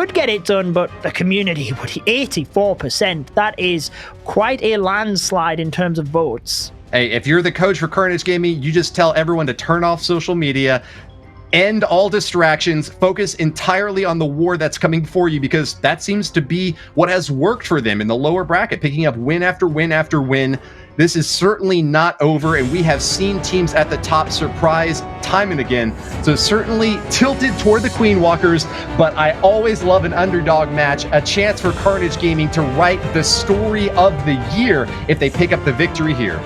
could get it done, but the community would 84%. That is quite a landslide in terms of votes. Hey, if you're the coach for Carnage Gaming, you just tell everyone to turn off social media, end all distractions, focus entirely on the war that's coming for you, because that seems to be what has worked for them in the lower bracket, picking up win after win after win. This is certainly not over, and we have seen teams at the top surprise time and again. So certainly tilted toward the Queen Walkers, but I always love an underdog match, a chance for Carnage Gaming to write the story of the year if they pick up the victory here.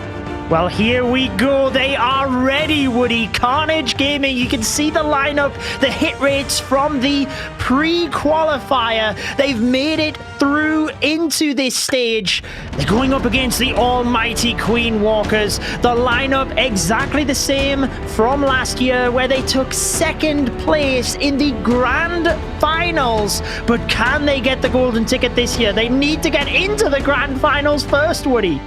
Well, here we go. They are ready, Woody. Carnage Gaming, you can see the lineup, the hit rates from the pre-qualifier. They've made it through into this stage. They're going up against the almighty Queen Walkers. The lineup exactly the same from last year, where they took second place in the grand finals. But can they get the golden ticket this year? They need to get into the grand finals first, Woody.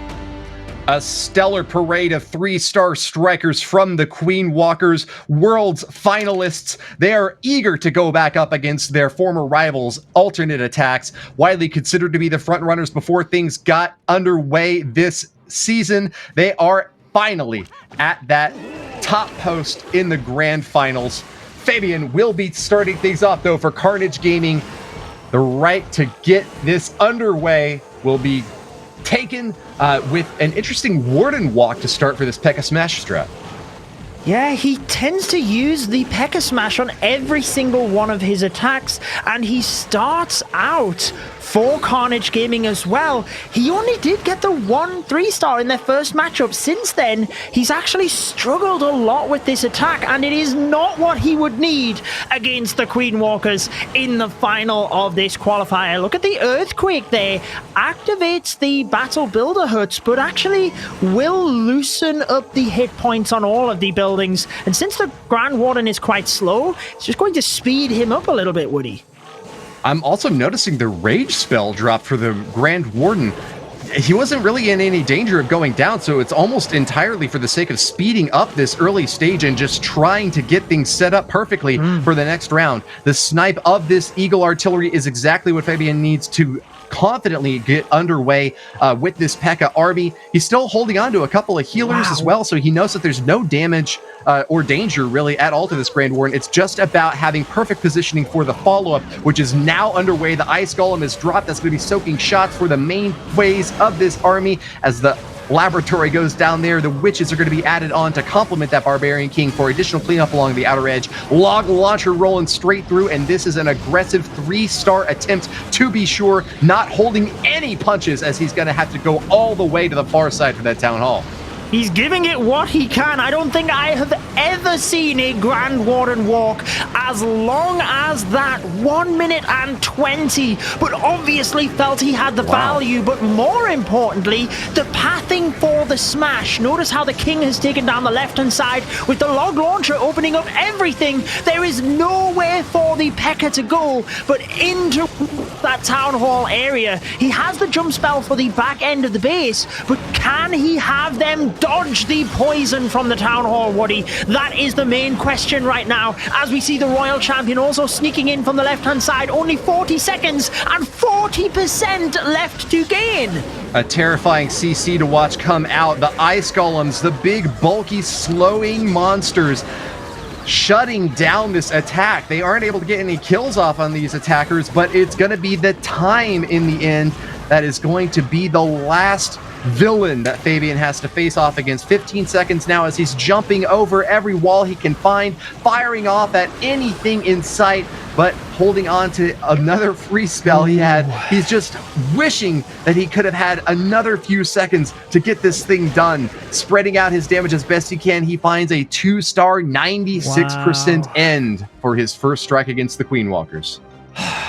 A stellar parade of 3-star strikers from the Queen Walkers, world's finalists. They are eager to go back up against their former rivals, alternate attacks, widely considered to be the frontrunners before things got underway this season. They are finally at that top post in the grand finals. Fabian will be starting things off, though, for Carnage Gaming. The right to get this underway will be taken with an interesting Warden walk to start for this P.E.K.K.A. Smash strat. Yeah, he tends to use the P.E.K.K.A. Smash on every single one of his attacks, and he starts out for Carnage Gaming as well. He only did get the 1 3-star in their first matchup. Since then, he's actually struggled a lot with this attack, and it is not what he would need against the Queen Walkers in the final of this qualifier. Look at the Earthquake there. Activates the Battle Builder huts, but actually will loosen up the hit points on all of the buildings. And since the Grand Warden is quite slow, it's just going to speed him up a little bit, Woody. I'm also noticing the Rage spell drop for the Grand Warden. He wasn't really in any danger of going down, so it's almost entirely for the sake of speeding up this early stage and just trying to get things set up perfectly for the next round. The snipe of this Eagle Artillery is exactly what Fabian needs to confidently get underway with this P.E.K.K.A. army. He's still holding on to a couple of healers as well, so he knows that there's no damage or danger really at all to this Grand Warden. It's just about having perfect positioning for the follow-up, which is now underway. The Ice Golem is dropped. That's going to be soaking shots for the main phase of this army. As the laboratory goes down there, the witches are going to be added on to complement that Barbarian King for additional cleanup along the outer edge. Log launcher rolling straight through, and this is an aggressive 3-star attempt to be sure, not holding any punches, as he's going to have to go all the way to the far side for that Town Hall. He's giving it what he can. I don't think I have ever seen a Grand Warden walk as long as that, 1 minute and 20, but obviously felt he had the value, but more importantly, the pathing for the smash. Notice how the King has taken down the left-hand side with the log launcher opening up everything. There is nowhere for the P.E.K.K.A. to go but into that Town Hall area. He has the jump spell for the back end of the base, but can he have them dodge the poison from the Town Hall, Woody? That is the main question right now, as we see the Royal Champion also sneaking in from the left-hand side. Only 40 seconds and 40% left to gain. A terrifying CC to watch come out. The Ice Golems, the big, bulky, slowing monsters, shutting down this attack. They aren't able to get any kills off on these attackers, but it's going to be the time in the end that is going to be the last villain that Fabian has to face off against. 15 seconds now as he's jumping over every wall he can find, firing off at anything in sight, but holding on to another free spell he had. He's just wishing that he could have had another few seconds to get this thing done. Spreading out his damage as best he can, he finds a 2-star 96% end for his first strike against the Queen Walkers.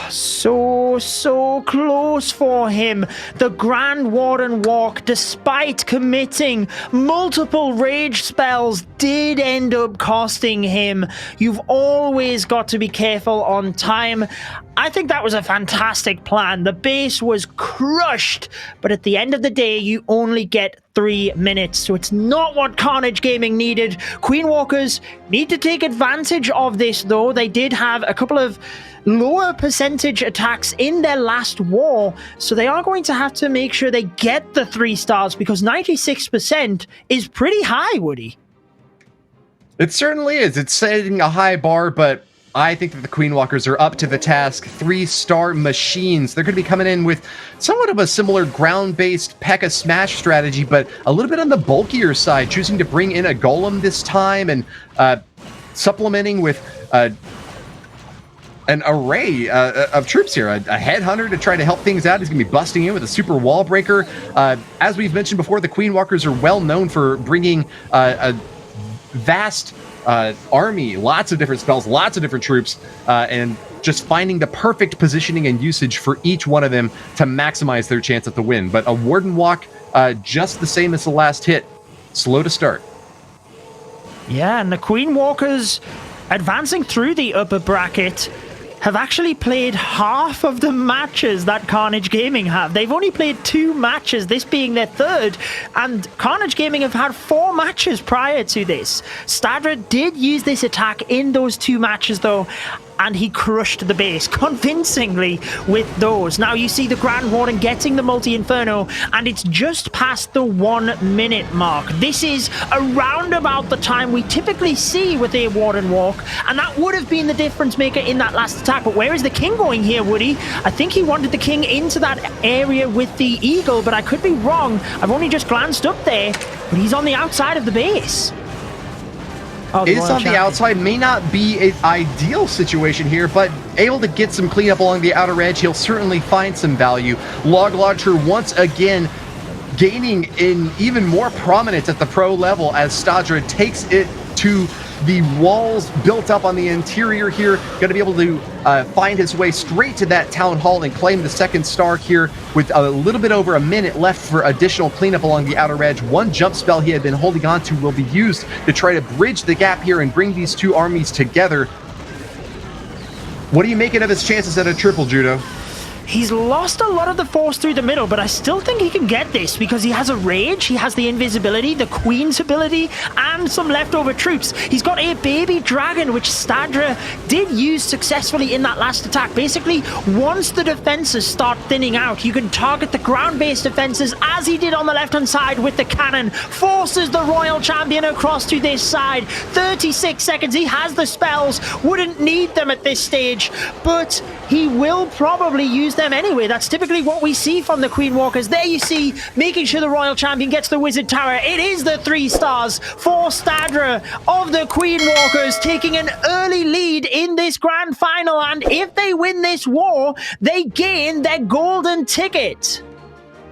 So close for him. The Grand Warden walk, despite committing multiple rage spells, did end up costing him. You've always got to be careful on time. I think that was a fantastic plan. The base was crushed, but at the end of the day, you only get 3 minutes, so it's not what Carnage Gaming needed. Queen Walkers need to take advantage of this, though. They did have a couple of lower percentage attacks in their last war, so they are going to have to make sure they get the 3 stars, because 96% is pretty high, Woody. It certainly is. It's setting a high bar, but I think that the Queen Walkers are up to the task. 3-star machines. They're going to be coming in with somewhat of a similar ground-based P.E.K.K.A. smash strategy, but a little bit on the bulkier side, choosing to bring in a golem this time and supplementing with an array of troops here. A headhunter to try to help things out. He's going to be busting in with a super wall breaker. As we've mentioned before, the Queen Walkers are well known for bringing a vast army, lots of different spells, lots of different troops, and just finding the perfect positioning and usage for each one of them to maximize their chance at the win. But a Warden Walk, just the same as the last hit, slow to start. Yeah, and the Queen Walkers advancing through the upper bracket have actually played half of the matches that Carnage Gaming have. They've only played 2 matches, this being their 3rd, and Carnage Gaming have had 4 matches prior to this. Stadra did use this attack in those 2 matches though, and he crushed the base convincingly with those. Now you see the Grand Warden getting the multi-inferno, and it's just past the 1 minute mark. This is around about the time we typically see with a Warden Walk, and that would have been the difference maker in that last attack. But where is the King going here, Woody? I think he wanted the King into that area with the Eagle, but I could be wrong. I've only just glanced up there, but he's on the outside of the base. Oh, is on the outside, may not be an ideal situation here, but able to get some cleanup along the outer edge. He'll certainly find some value. Log Launcher once again gaining in even more prominence at the pro level as Stadra takes it to the walls built up on the interior here. Going to be able to find his way straight to that town hall and claim the 2nd star here with a little bit over a minute left for additional cleanup along the outer edge. One jump spell he had been holding on to will be used to try to bridge the gap here and bring these 2 armies together. What are you making of his chances at a triple, Judo? He's lost a lot of the force through the middle, but I still think he can get this because he has a rage, he has the invisibility, the Queen's ability, and some leftover troops. He's got a baby dragon, which Stadra did use successfully in that last attack. Basically, once the defenses start thinning out, you can target the ground-based defenses as he did on the left-hand side with the cannon, forces the Royal Champion across to this side. 36 seconds, he has the spells, wouldn't need them at this stage, but he will probably use them anyway. That's typically what we see from the Queen Walkers. There you see, making sure the Royal Champion gets the Wizard Tower. It is the 3 stars for Stadra of the Queen Walkers, taking an early lead in this grand final, and if they win this war, they gain their golden ticket.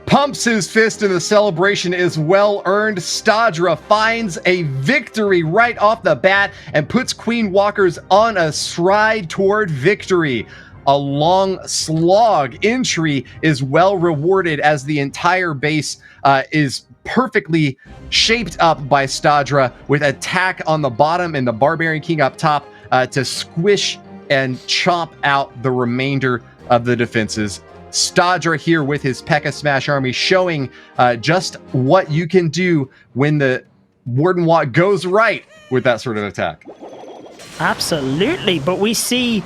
Pumps his fist and the celebration is well earned. Stadra finds a victory right off the bat and puts Queen Walkers on a stride toward victory. A long slog entry is well rewarded as the entire base is perfectly shaped up by Stadra with attack on the bottom and the Barbarian King up top to squish and chomp out the remainder of the defenses. Stadra here with his P.E.K.K.A. Smash Army showing just what you can do when the Warden Walk goes right with that sort of attack. Absolutely, but we see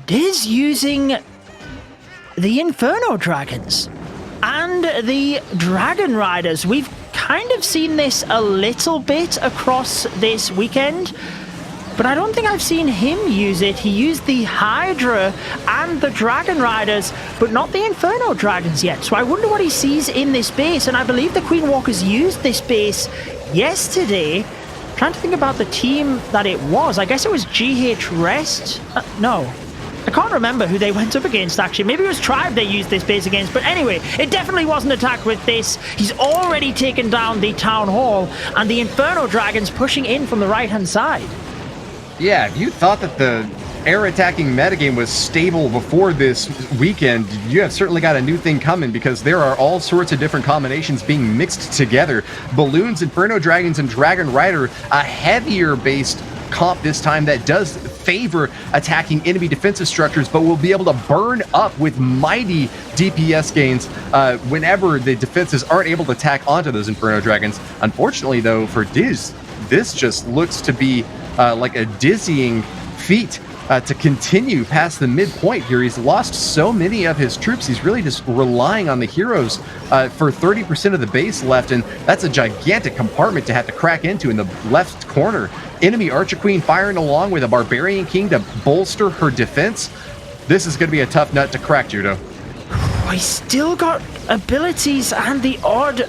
Diz using the Inferno Dragons and the Dragon Riders. We've kind of seen this a little bit across this weekend, but I don't think I've seen him use it. He used the Hydra and the Dragon Riders, but not the Inferno Dragons yet. So I wonder what he sees in this base, and I believe the Queen Walkers used this base yesterday. Trying to think about the team that it was. I guess it was GH Rest? No. I can't remember who they went up against, actually. Maybe it was Tribe they used this base against. But anyway, it definitely wasn't attacked with this. He's already taken down the Town Hall, and the Inferno Dragons pushing in from the right-hand side. Yeah, if you thought that the air attacking metagame was stable before this weekend, you have certainly got a new thing coming, because there are all sorts of different combinations being mixed together. Balloons, Inferno Dragons, and Dragon Rider, a heavier based comp this time that does favor attacking enemy defensive structures, but will be able to burn up with mighty DPS gains whenever the defenses aren't able to attack onto those Inferno Dragons. Unfortunately, though, for Diz, this just looks to be like a dizzying feat to continue past the midpoint here. He's lost so many of his troops. He's really just relying on the heroes for 30% of the base left, and that's a gigantic compartment to have to crack into in the left corner. Enemy Archer Queen firing along with a Barbarian King to bolster her defense. This is going to be a tough nut to crack, Judo. He's still got abilities and the odd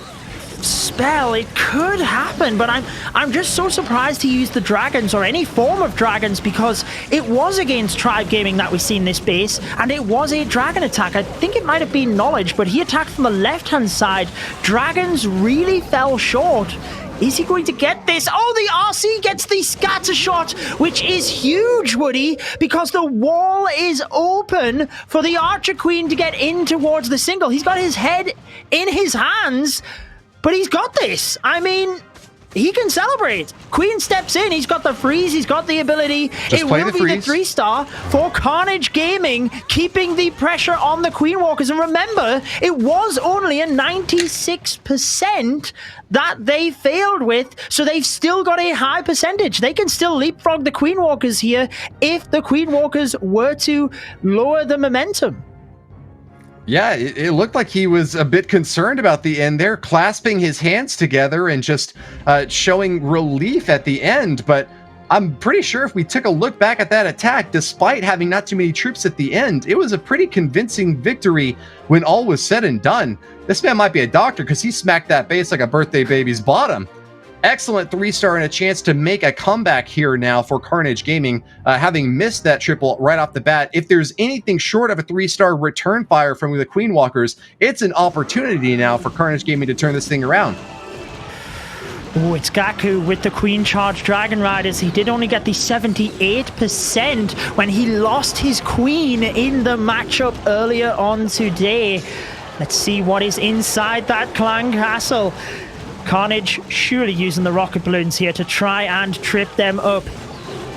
spell. It could happen, but I'm just so surprised he used the dragons or any form of dragons, because it was against Tribe Gaming that we seen this base, and it was a dragon attack. I think it might have been Knowledge, but he attacked from the left-hand side. Dragons really fell short. Is he going to get this? Oh, the RC gets the scatter shot, which is huge, Woody, because the wall is open for the Archer Queen to get in towards the single. He's got his head in his hands, but he's got this. I mean, he can celebrate. Queen steps in. He's got the freeze. He's got the ability. It will be the 3-star for Carnage Gaming, keeping the pressure on the Queen Walkers. And remember, it was only a 96% that they failed with, so they've still got a high percentage. They can still leapfrog the Queen Walkers here if the Queen Walkers were to lower the momentum. Yeah, it looked like he was a bit concerned about the end there, clasping his hands together and just showing relief at the end. But I'm pretty sure if we took a look back at that attack, despite having not too many troops at the end, it was a pretty convincing victory when all was said and done. This man might be a doctor, because he smacked that base like a birthday baby's bottom. Excellent 3-star and a chance to make a comeback here now for Carnage Gaming, having missed that triple right off the bat. If there's anything short of a 3-star return fire from the Queen Walkers, it's an opportunity now for Carnage Gaming to turn this thing around. Oh, it's Gaku with the Queen Charge Dragon Riders. He did only get the 78% when he lost his Queen in the matchup earlier on today. Let's see what is inside that Clan Castle. Carnage surely using the rocket balloons here to try and trip them up.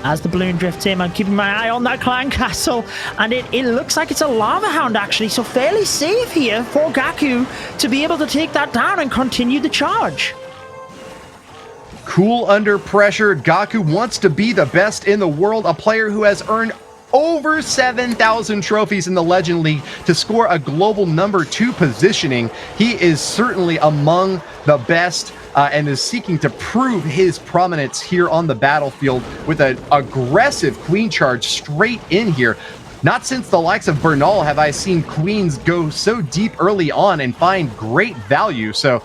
As the balloon drifts in, I'm keeping my eye on that Clan Castle, and it looks like it's a Lava Hound actually, so fairly safe here for Gaku to be able to take that down and continue the charge. Cool under pressure. Gaku wants to be the best in the world, a player who has earned over 7,000 trophies in the Legend League to score a global #2 positioning. He is certainly among the best and is seeking to prove his prominence here on the battlefield with an aggressive Queen Charge straight in here. Not since the likes of Bernal have I seen Queens go so deep early on and find great value. So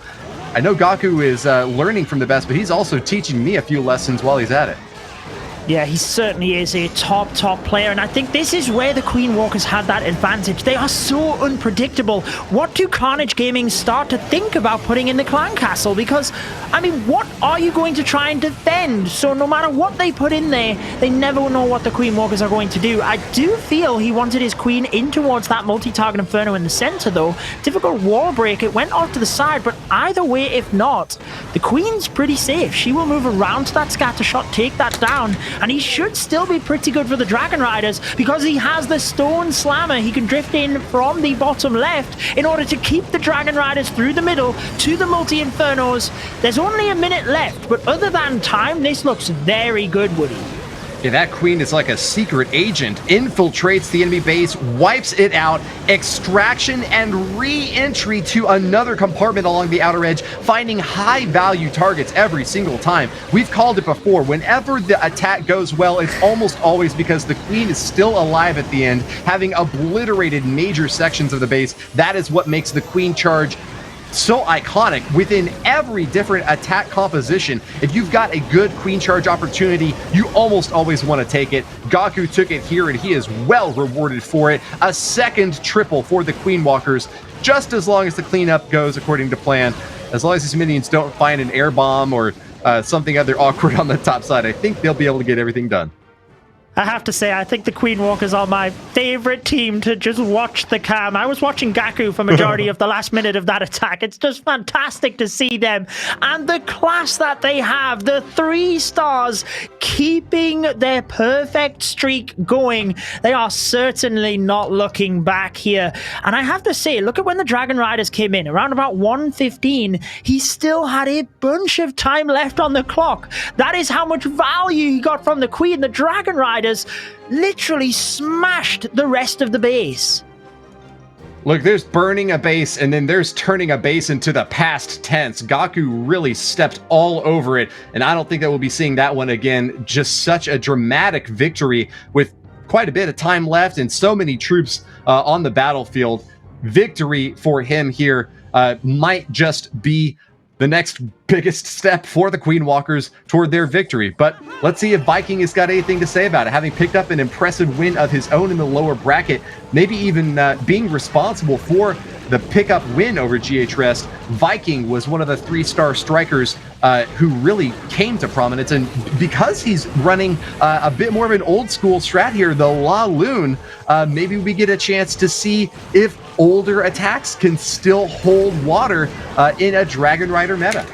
I know Gaku is learning from the best, but he's also teaching me a few lessons while he's at it. Yeah, he certainly is a top player, and I think this is where the Queen Walkers had that advantage. They are so unpredictable. What do Carnage Gaming start to think about putting in the Clan Castle? Because, I mean, what are you going to try and defend? So no matter what they put in there, they never know what the Queen Walkers are going to do. I do feel he wanted his Queen in towards that multi-target Inferno in the center, though. Difficult wall break. It went off to the side, but either way, if not, the Queen's pretty safe. She will move around to that scatter shot, take that down, and he should still be pretty good for the Dragon Riders because he has the Stone Slammer. He can drift in from the bottom left in order to keep the Dragon Riders through the middle to the multi-infernos. There's only a minute left, but other than time, this looks very good, Woody. Yeah, that Queen is like a secret agent, infiltrates the enemy base, wipes it out, extraction and re-entry to another compartment along the outer edge, finding high-value targets every single time. We've called it before, whenever the attack goes well, it's almost always because the Queen is still alive at the end, having obliterated major sections of the base. That is what makes the Queen Charge so iconic within every different attack composition. If you've got a good Queen Charge opportunity, you almost always want to take it. Gaku took it here, and he is well rewarded for it. A second triple for the Queen Walkers, just as long as the cleanup goes according to plan. As long as these minions don't find an air bomb or something other awkward on the top side, I think they'll be able to get everything done. I have to say, I think the Queen Walkers are my favorite team to just watch the cam. I was watching Gaku for majority of the last minute of that attack. It's just fantastic to see them. And the class that they have, the 3 stars, keeping their perfect streak going. They are certainly not looking back here. And I have to say, look at when the Dragon Riders came in, around about 1:15, he still had a bunch of time left on the clock. That is how much value he got from the Queen. The Dragon Riders Riders literally smashed the rest of the base. Look, there's burning a base, and then there's turning a base into the past tense. Gaku really stepped all over it, and I don't think that we'll be seeing that one again. Just such a dramatic victory with quite a bit of time left and so many troops on the battlefield. Victory for him here might just be the next biggest step for the Queen Walkers toward their victory. But let's see if Viking has got anything to say about it. Having picked up an impressive win of his own in the lower bracket, maybe even being responsible for the pickup win over GHRest, Viking was one of the 3-star strikers who really came to prominence. And because he's running a bit more of an old school strat here, the Lalo, maybe we get a chance to see if older attacks can still hold water in a Dragon Rider meta.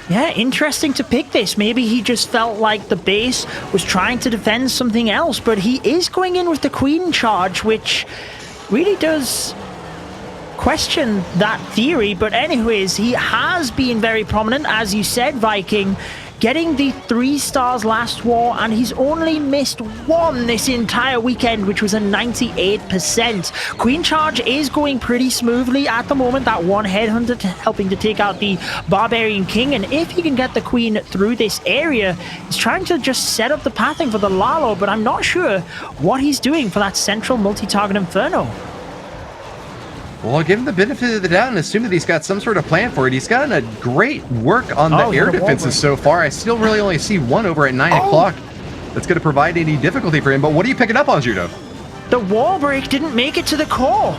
Yeah, interesting to pick this. Maybe he just felt like the base was trying to defend something else, but he is going in with the Queen charge, which really does question that theory. But anyways, he has been very prominent, as you said, Viking, getting the 3 stars last war, and he's only missed 1 this entire weekend, which was a 98%. Queen charge is going pretty smoothly at the moment. That one headhunter helping to take out the Barbarian King, and if he can get the Queen through this area, he's trying to just set up the pathing for the Lalo, but I'm not sure what he's doing for that central multi-target Inferno. Well, I'll give him the benefit of the doubt and assume that he's got some sort of plan for it. He's gotten a great work on the air defenses so far. I still really only see one over at 9 o'clock that's going to provide any difficulty for him. But what are you picking up on, Judo? The wall break didn't make it to the core.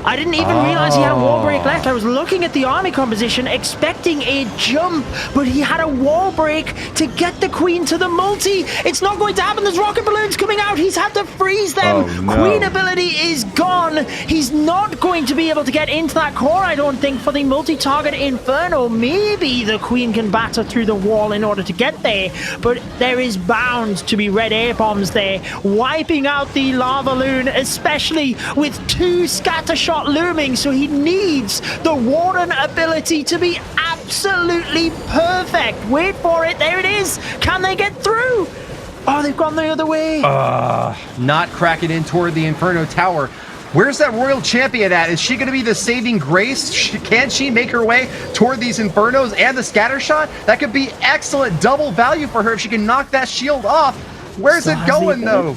I didn't even realize he had a wall break left. I was looking at the army composition, expecting a jump, but he had a wall break to get the Queen to the multi. It's not going to happen. There's rocket balloons coming out. He's had to freeze them. Oh, no. Queen ability is gone. He's not going to be able to get into that core, I don't think, for the multi-target Inferno. Maybe the Queen can batter through the wall in order to get there, but there is bound to be red air bombs there, wiping out the lava loon, especially with 2 scatter shots looming, so he needs the Warden ability to be absolutely perfect. Wait for it. There it is. Can they get through? Oh, they've gone the other way. Not cracking in toward the Inferno Tower. Where's that Royal Champion at? Is she going to be the saving grace? Can she make her way toward these Infernos and the scatter shot? That could be excellent double value for her if she can knock that shield off. Where's it going, though?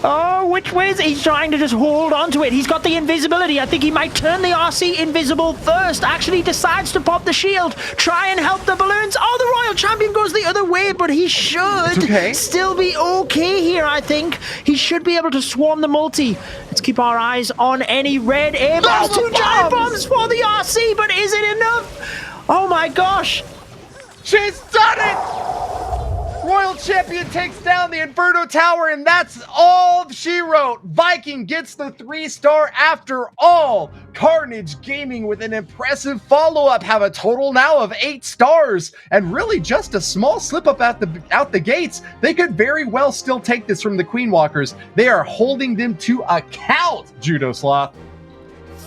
Oh, which way is it? He's trying to just hold on to it. He's got the invisibility. I think he might turn the RC invisible first. Actually decides to pop the shield. Try and help the balloons. Oh, the Royal Champion goes the other way, but he should still be okay here, I think. He should be able to swarm the multi. Let's keep our eyes on any red air bombs. 2 giant bombs for the RC, but is it enough? Oh my gosh. She's done it! Royal Champion takes down the Inferno Tower, and that's all she wrote. Viking gets the 3-star after all. Carnage Gaming with an impressive follow-up have a total now of 8 stars, and really just a small slip-up out the gates. They could very well still take this from the Queen Walkers. They are holding them to account, Judo Sloth.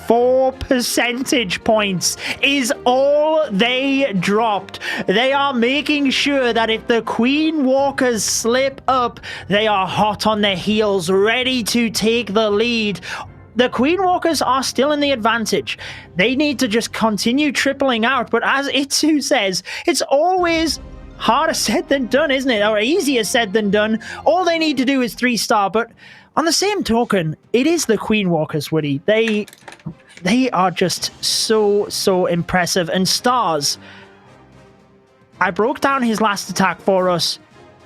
4 percentage points is all they dropped. They are making sure that if the Queen Walkers slip up, they are hot on their heels, ready to take the lead. The Queen Walkers are still in the advantage. They need to just continue tripling out, but as iTzu says, it's always harder said than done, isn't it? Or easier said than done. All they need to do is 3-star, but on the same token, it is the Queen Walkers, Woody. They are just so impressive. And Stars, I broke down his last attack for us.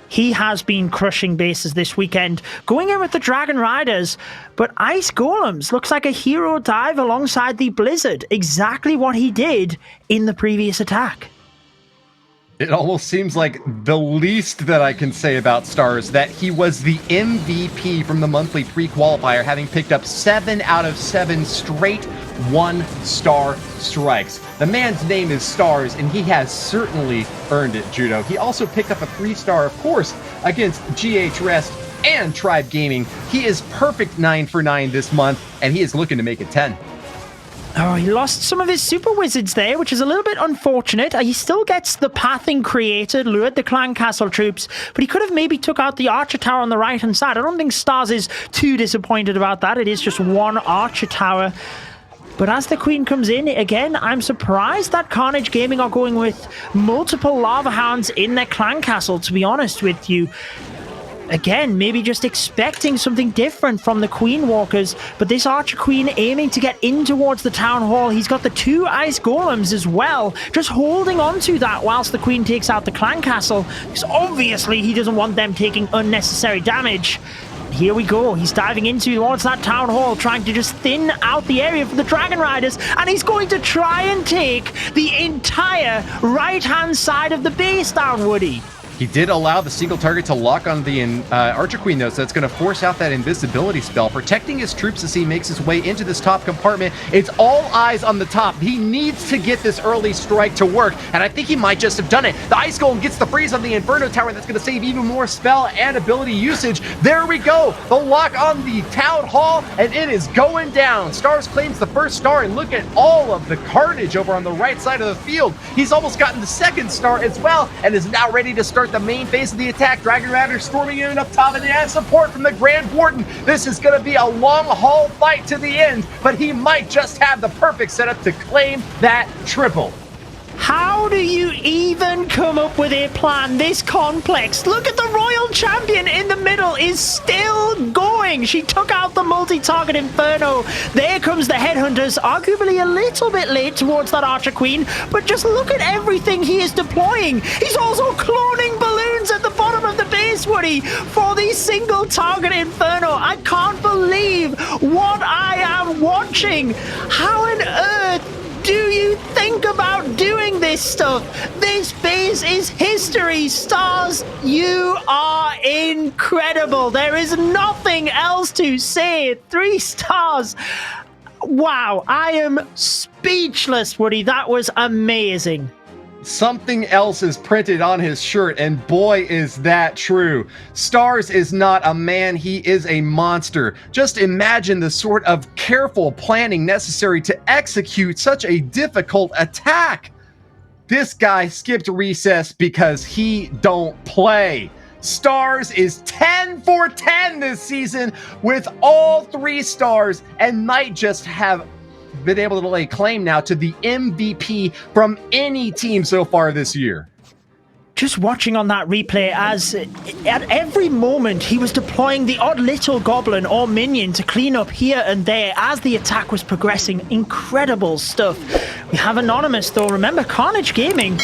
He has been crushing bases this weekend, going in with the Dragon Riders, but Ice Golems looks like a hero dive alongside the Blizzard, exactly what he did in the previous attack. It almost seems like the least that I can say about Stars, that he was the MVP from the monthly pre-qualifier, having picked up 7 out of 7 straight 1-star strikes. The man's name is Stars, and he has certainly earned it, Judo. He also picked up a 3-star, of course, against GHRest and Tribe Gaming. He is perfect 9 for 9 this month, and he is looking to make it 10. Oh, he lost some of his super wizards there, which is a little bit unfortunate. He still gets the pathing created, lured the clan castle troops, but he could have maybe took out the archer tower on the right-hand side. I don't think Stars is too disappointed about that. It is just one archer tower. But as the queen comes in, again, I'm surprised that Carnage Gaming are going with multiple lava hounds in their clan castle, to be honest with you. Again, maybe just expecting something different from the Queen Walkers, but this Archer Queen aiming to get in towards the Town Hall. He's got the 2 Ice Golems as well, just holding on to that whilst the Queen takes out the Clan Castle, because obviously he doesn't want them taking unnecessary damage. Here we go. He's diving into towards that Town Hall, trying to just thin out the area for the Dragon Riders, and he's going to try and take the entire right-hand side of the base down, Woody. He did allow the single target to lock on the Archer Queen, though, so that's going to force out that invisibility spell, protecting his troops as he makes his way into this top compartment. It's all eyes on the top. He needs to get this early strike to work, and I think he might just have done it. The Ice Golem gets the freeze on the Inferno Tower. That's going to save even more spell and ability usage. There we go. The lock on the Town Hall, and it is going down. Stars claims the first star, and look at all of the carnage over on the right side of the field. He's almost gotten the second star as well, and is now ready to start the main phase of the attack. Dragon Rider storming in up top, and they have support from the Grand Warden. This is going to be a long haul fight to the end, but he might just have the perfect setup to claim that triple. How do you even come up with a plan this complex? Look at the Royal Champion in the middle is still going. She took out the multi-target Inferno. There comes the Headhunters, arguably a little bit late towards that Archer Queen, but just look at everything he is deploying. He's also cloning balloons at the bottom of the base, Woody, for the single target Inferno. I can't believe what I am watching. How on earth do you think about doing this stuff? This base is history. Stars, you are incredible. There is nothing else to say. 3 stars. Wow, I am speechless, Woody. That was amazing. Something else is printed on his shirt, and boy, is that true. Stars is not a man, he is a monster. Just imagine the sort of careful planning necessary to execute such a difficult attack. This guy skipped recess because he don't play. Stars is 10 for 10 this season with all 3 stars, and might just have been able to lay claim now to the MVP from any team so far this year. Just watching on that replay, as at every moment he was deploying the odd little goblin or minion to clean up here and there as the attack was progressing. Incredible stuff. We have Anonymous though. Remember, Carnage Gaming,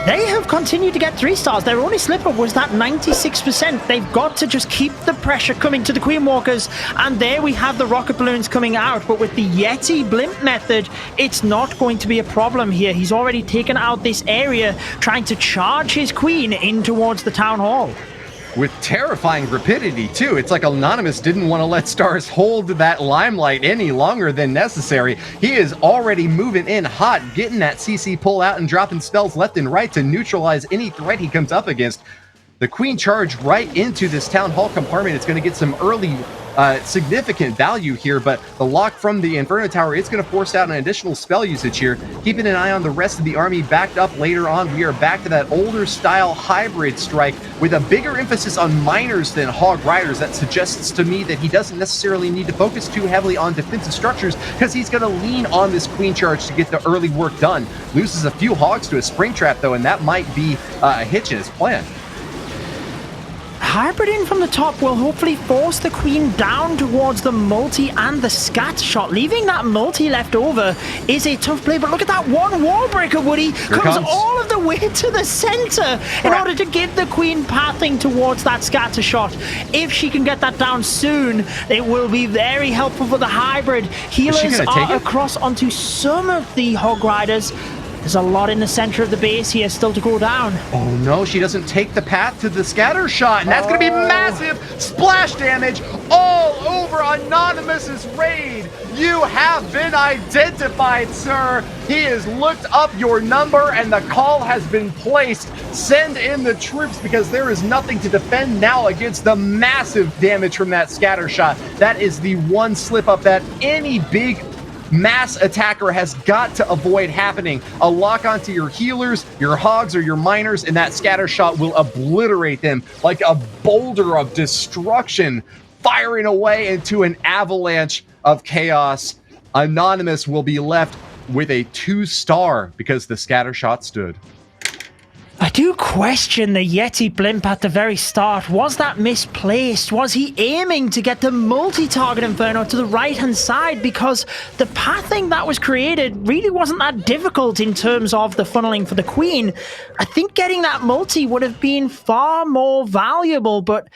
they have continued to get 3 stars. Their only slip-up was that 96%. They've got to just keep the pressure coming to the Queen Walkers. And there we have the rocket balloons coming out. But with the Yeti Blimp method, it's not going to be a problem here. He's already taken out this area, trying to charge his queen in towards the Town Hall. With terrifying rapidity, too. It's like Anonymous didn't want to let Stars hold that limelight any longer than necessary. He is already moving in hot, getting that CC pull out and dropping spells left and right to neutralize any threat he comes up against. The Queen charged right into this Town Hall compartment. It's going to get some early significant value here, but the lock from the Inferno Tower is going to force out an additional spell usage here. Keeping an eye on the rest of the army backed up later on. We are back to that older style hybrid strike with a bigger emphasis on miners than Hog Riders. That suggests to me that he doesn't necessarily need to focus too heavily on defensive structures, because he's going to lean on this Queen charge to get the early work done. Loses a few Hogs to a Spring Trap though, and that might be a hitch in his plan. Hybrid in from the top will hopefully force the Queen down towards the multi and the scatter shot. Leaving that multi left over is a tough play, but look at that one wall breaker, Woody. Comes all of the way to the center in order to give the Queen pathing towards that scatter shot. If she can get that down soon, it will be very helpful for the hybrid. Healers are across onto some of the Hog Riders. There's a lot in the center of the base here still to go down. Oh no, she doesn't take the path to the scatter shot, and that's going to be massive splash damage all over Anonymous's raid. You have been identified, sir. He has looked up your number, and the call has been placed. Send in the troops, because there is nothing to defend now against the massive damage from that scatter shot. That is the one slip up that any big mass attacker has got to avoid happening. A lock onto your healers, your hogs, or your miners, and that scatter shot will obliterate them like a boulder of destruction, firing away into an avalanche of chaos. Anonymous will be left with a 2-star because the scatter shot stood. I do question the Yeti Blimp at the very start. Was that misplaced? Was he aiming to get the multi-target Inferno to the right-hand side? Because the pathing that was created really wasn't that difficult in terms of the funneling for the Queen. I think getting that multi would have been far more valuable, but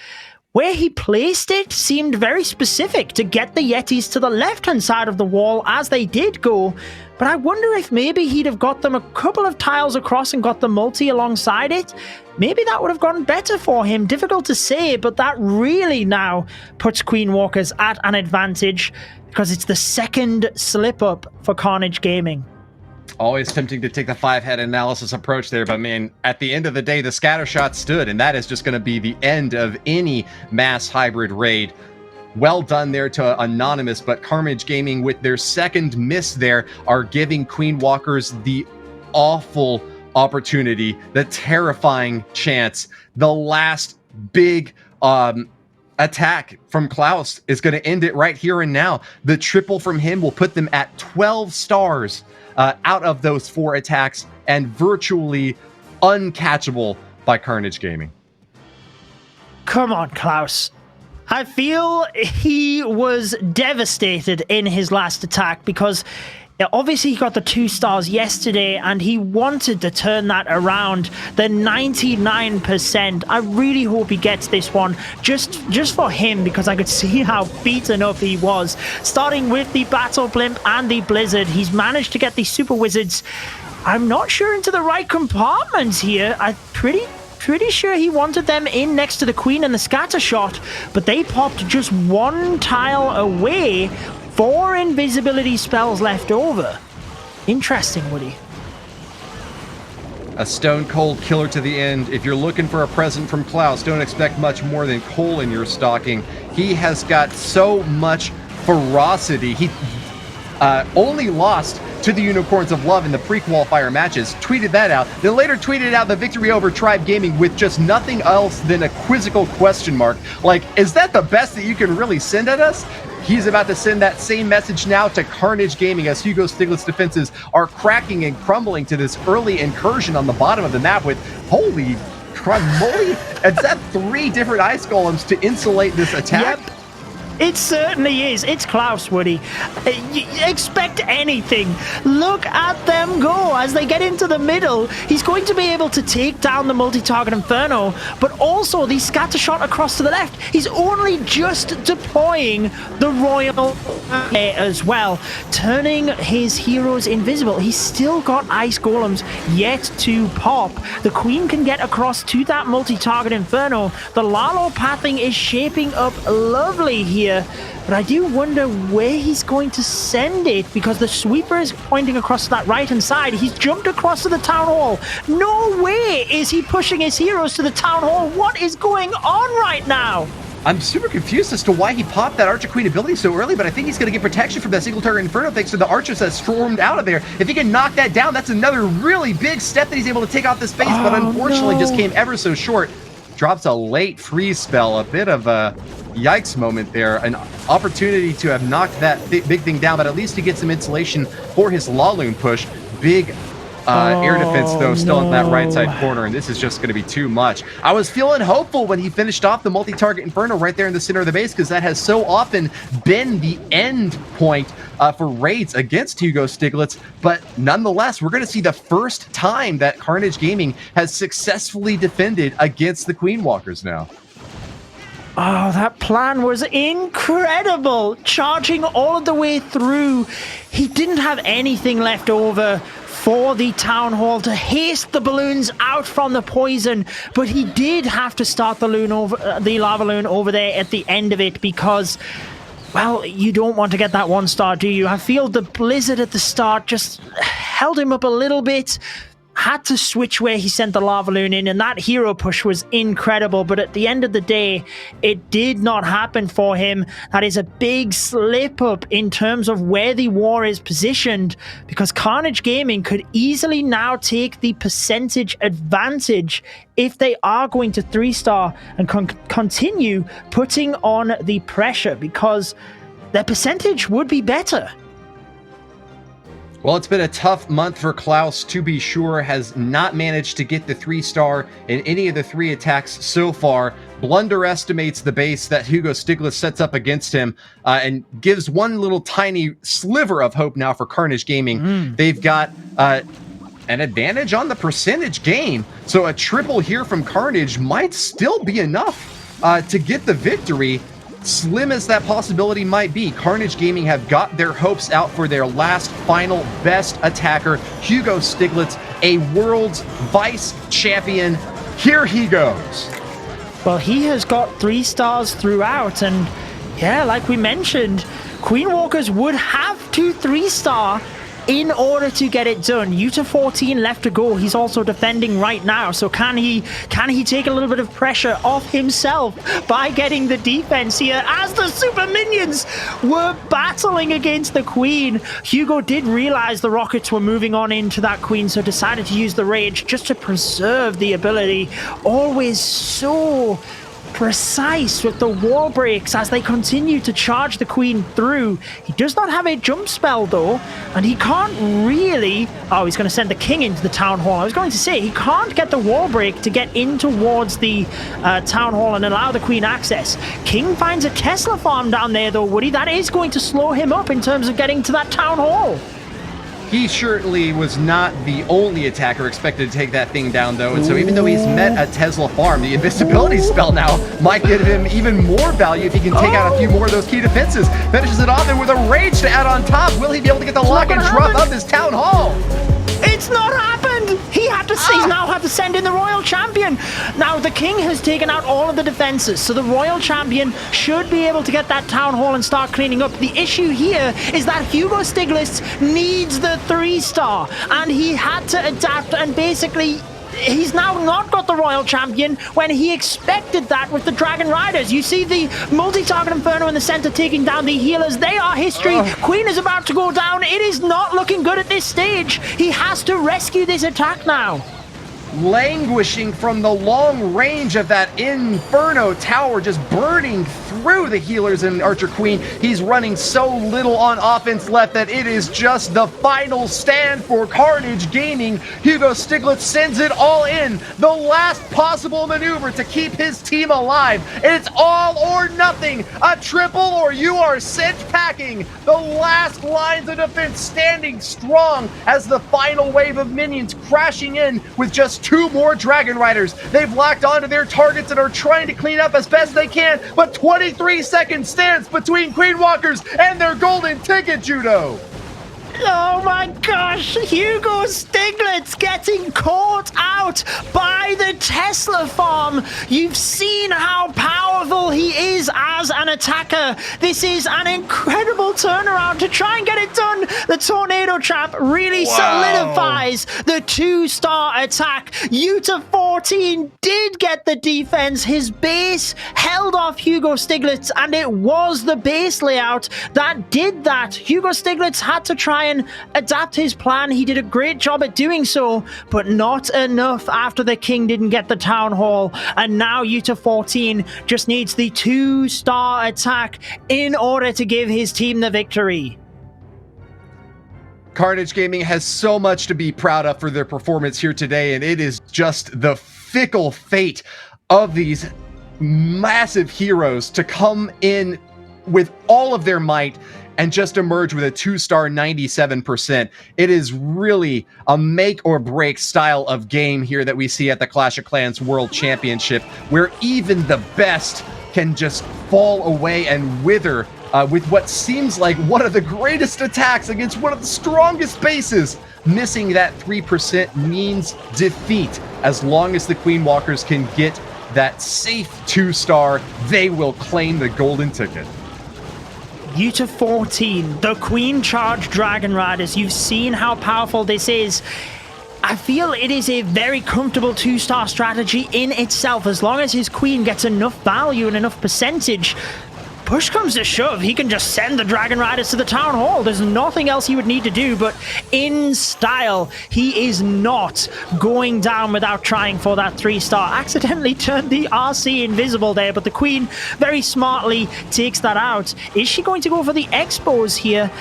where he placed it seemed very specific to get the Yetis to the left-hand side of the wall as they did go. But I wonder if maybe he'd have got them a couple of tiles across and got the multi alongside it. Maybe that would have gone better for him. Difficult to say, but that really now puts Queen Walkers at an advantage because it's the second slip-up for Carnage Gaming. Always tempting to take the 5-head analysis approach there, but man, at the end of the day, the scatter shot stood, and that is just going to be the end of any mass hybrid raid. Well done there to Anonymous, but Carnage Gaming, with their second miss there, are giving Queen Walkers the awful opportunity, the terrifying chance. The last big attack from Klaus is going to end it right here and now. The triple from him will put them at 12 stars out of those 4 attacks, and virtually uncatchable by Carnage Gaming. Come on, Klaus. I feel he was devastated in his last attack because obviously he got the 2 stars yesterday and he wanted to turn that around. The 99%. I really hope he gets this one just for him, because I could see how beaten up he was. Starting with the Battle Blimp and the Blizzard, he's managed to get the Super Wizards, I'm not sure, into the right compartments here. I'm pretty sure he wanted them in next to the Queen and the scatter shot, but they popped just 1 tile away. 4 invisibility spells left over. Interesting, Woody. A stone cold killer to the end. If you're looking for a present from Klaus, don't expect much more than coal in your stocking. He has got so much ferocity. He only lost to the Unicorns of Love in the pre-qualifier matches, tweeted that out, then later tweeted out the victory over Tribe Gaming with just nothing else than a quizzical question mark. Like, is that the best that you can really send at us? He's about to send that same message now to Carnage Gaming as Hugo Stiglitz defenses are cracking and crumbling to this early incursion on the bottom of the map with, holy crap, moly, it's that 3 different ice golems to insulate this attack. Yep. It certainly is. It's Klaus, Woody. Expect anything. Look at them go as they get into the middle. He's going to be able to take down the multi-target Inferno, but also the scatter shot across to the left. He's only just deploying the Royal as well, turning his heroes invisible. He's still got ice golems yet to pop. The Queen can get across to that multi-target Inferno. The Lalo pathing is shaping up lovely here. But I do wonder where he's going to send it, because the sweeper is pointing across to that right-hand side. He's jumped across to the Town Hall. No way is he pushing his heroes to the Town Hall. What is going on right now? I'm super confused as to why he popped that Archer Queen ability so early, but I think he's going to get protection from that single target Inferno thanks to the archers that stormed out of there. If he can knock that down, that's another really big step that he's able to take off this base, but unfortunately just came ever so short. Drops a late freeze spell, a bit of a yikes moment there. An opportunity to have knocked that big thing down, but at least he gets some insulation for his Laloon push. Big air defense, though, still in that right side corner, and this is just going to be too much. I was feeling hopeful when he finished off the multi-target Inferno right there in the center of the base, because that has so often been the end point for raids against Hugo Stiglitz. But nonetheless, we're going to see the first time that Carnage Gaming has successfully defended against the Queen Walkers now. Oh, that plan was incredible. Charging all of the way through. He didn't have anything left over for the Town Hall to haste the balloons out from the poison, but he did have to start the lava loon over there at the end of it, because, well, you don't want to get that 1 star, do you? I feel the Blizzard at the start just held him up a little bit. had to switch where he sent the lava loon in, and that hero push was incredible, but at the end of the day, it did not happen for him. That is a big slip up in terms of where the war is positioned, because Carnage Gaming could easily now take the percentage advantage if they are going to 3-star and continue putting on the pressure, because their percentage would be better. Well, it's been a tough month for Klaus, to be sure. Has not managed to get the 3-star in any of the 3 attacks so far. Blunder estimates the base that Hugo Stiglitz sets up against him and gives one little tiny sliver of hope now for Carnage Gaming. They've got an advantage on the percentage gain, so a triple here from Carnage might still be enough to get the victory. Slim as that possibility might be, Carnage Gaming have got their hopes out for their last, final, best attacker, Hugo Stiglitz, a world's vice champion. Here he goes. Well, he has got 3 stars throughout, and yeah, like we mentioned, Queen Walkers would have to 3-star in order to get it done. Utah 14 left to go. He's also defending right now. So can he take a little bit of pressure off himself by getting the defense here as the super minions were battling against the Queen? Hugo did realize the rockets were moving on into that Queen, so decided to use the rage just to preserve the ability. Always so precise with the wall breaks as they continue to charge the Queen through. He does not have a jump spell though, and he can't really... Oh, he's going to send the King into the Town Hall. I was going to say, he can't get the wall break to get in towards the Town Hall and allow the Queen access. King finds a Tesla farm down there though, Woody. That is going to slow him up in terms of getting to that Town Hall. He certainly was not the only attacker expected to take that thing down, though, and so even though he's met a Tesla farm, the Invisibility spell now might give him even more value if he can take out a few more of those key defenses. Finishes it off there with a rage to add on top. Will he be able to get the lock and drop of this Town Hall? It's not happened! He's now had to send in the Royal Champion. Now, the King has taken out all of the defenses, so the Royal Champion should be able to get that Town Hall and start cleaning up. The issue here is that Hugo Stiglitz needs the 3-star, and he had to adapt, and basically... he's now not got the Royal Champion when he expected that with the Dragon Riders. You see the multi-target Inferno in the center taking down the healers. They are history. Queen is about to go down. It is not looking good at this stage. He has to rescue this attack now. Languishing from the long range of that Inferno tower, just burning through the healers and Archer Queen. He's running so little on offense left that it is just the final stand for Carnage Gaming. Hugo Stiglitz sends it all in, the last possible maneuver to keep his team alive. It's all or nothing, a triple or you are sent packing. The last lines of defense standing strong as the final wave of minions crashing in with just 2 more Dragon Riders. They've locked onto their targets and are trying to clean up as best they can, but 23 seconds stands between Queen Walkers and their golden ticket, Judo. Oh my gosh, Hugo Stiglitz getting caught out by the Tesla farm. You've seen how powerful he is as an attacker. This is an incredible turnaround to try and get it done. The Tornado Trap really solidifies the 2-star attack. Utah 14 did get the defense. His base held off Hugo Stiglitz, and it was the base layout that did that. Hugo Stiglitz had to try and adapt his plan. He did a great job at doing so, but not enough after the King didn't get the Town Hall. And now Utah 14 just needs the 2-star attack in order to give his team the victory. Carnage Gaming has so much to be proud of for their performance here today, and it is just the fickle fate of these massive heroes to come in with all of their might and just emerge with a 2-star 97%. It is really a make or break style of game here that we see at the Clash of Clans World Championship, where even the best can just fall away and wither with what seems like one of the greatest attacks against one of the strongest bases. Missing that 3% means defeat. As long as the Queen Walkers can get that safe 2-star, they will claim the golden ticket. Utah 14, the Queen Charge Dragon Riders. You've seen how powerful this is. I feel it is a very comfortable 2-star strategy in itself. As long as his queen gets enough value and enough percentage, push comes to shove, he can just send the Dragon Riders to the Town Hall. There's nothing else he would need to do, but in style, he is not going down without trying for that 3-star. Accidentally turned the RC invisible there, but the Queen very smartly takes that out. Is she going to go for the Expos here?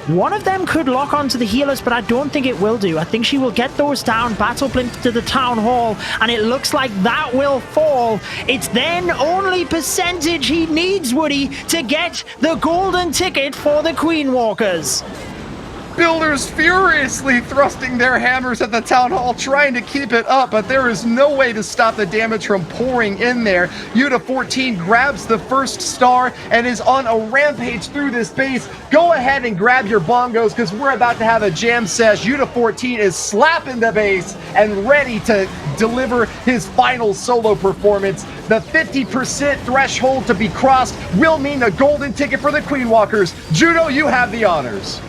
One of them could lock onto the healers, but I don't think it will do. I think she will get those down, battle Blimp to the Town Hall, and it looks like that will fall. It's then only percentage he needs, Woody, to get the golden ticket for the Queen Walkers. Builders furiously thrusting their hammers at the Town Hall, trying to keep it up, but there is no way to stop the damage from pouring in there. Yuta 14 grabs the first star and is on a rampage through this base. Go ahead and grab your bongos, because we're about to have a jam sesh. Yuta 14 is slapping the base and ready to deliver his final solo performance. The 50% threshold to be crossed will mean a golden ticket for the Queen Walkers. Judo, you have the honors.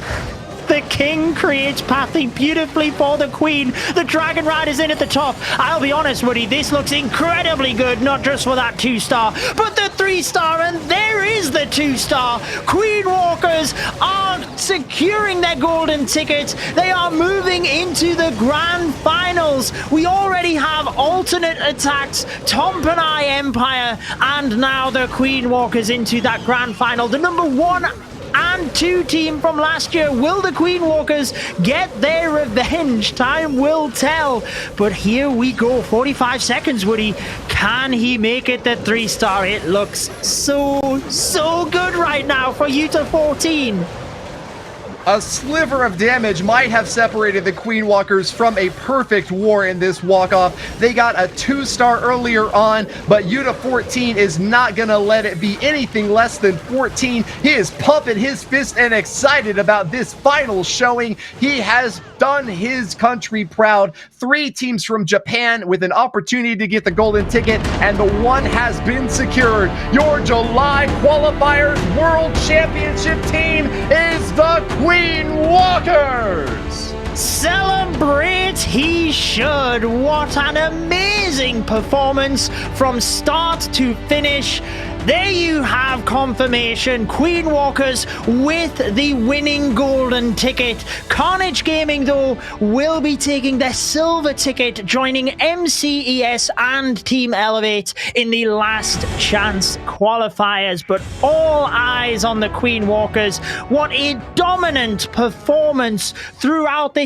The king creates pathing beautifully for the queen. The Dragon Rider's in at the top. I'll be honest, Woody, this looks incredibly good, not just for that 2-star, but the 3-star, and there is the 2-star. Queen Walkers are securing their golden ticket. They are moving into the grand finals. We already have alternate attacks, Tomp and I Empire, and now the Queen Walkers into that grand final. The number 1 and 2 team from last year. Will the Queen Walkers get their revenge? Time will tell. But here we go. 45 seconds, Woody. Can he make it the 3-star? It looks so good right now for Yuta 14. A sliver of damage might have separated the Queen Walkers from a perfect war in this walk-off. They got a 2-star earlier on, but Yuta 14 is not going to let it be anything less than 14. He is pumping his fist and excited about this final showing. He has done his country proud. 3 teams from Japan with an opportunity to get the golden ticket, and the one has been secured. Your July qualifiers World Championship team is the Queen Walkers! Celebrate he should. What an amazing performance from start to finish. There you have confirmation. Queen Walkers with the winning golden ticket. Carnage Gaming, though, will be taking their silver ticket, joining MCES and Team Elevate in the last chance qualifiers. But all eyes on the Queen Walkers. What a dominant performance throughout this.